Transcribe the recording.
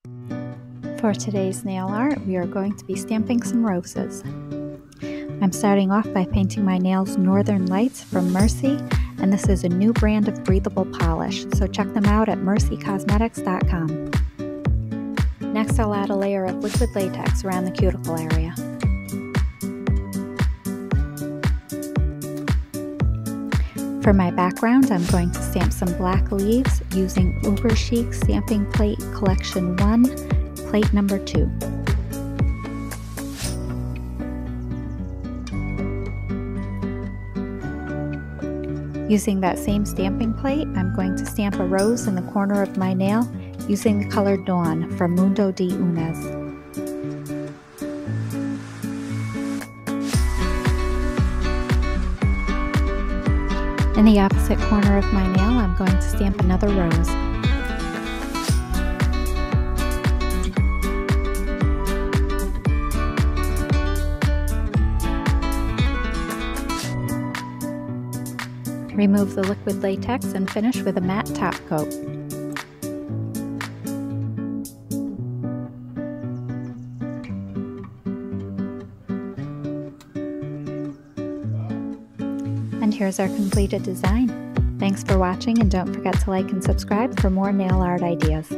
For today's nail art, we are going to be stamping some roses. I'm starting off by painting my nails Northern Lights from Mersi, and this is a new brand of breathable polish, so check them out at mercicosmetics.com. Next, I'll add a layer of liquid latex around the cuticle area. For my background, I'm going to stamp some black leaves using UberChic Stamping Plate Collection 1, plate number 2. Using that same stamping plate, I'm going to stamp a rose in the corner of my nail using the color Dawn from Mundo de Unes. In the opposite corner of my nail, I'm going to stamp another rose. Remove the liquid latex and finish with a matte top coat. And here's our completed design. Thanks for watching, and don't forget to like and subscribe for more nail art ideas.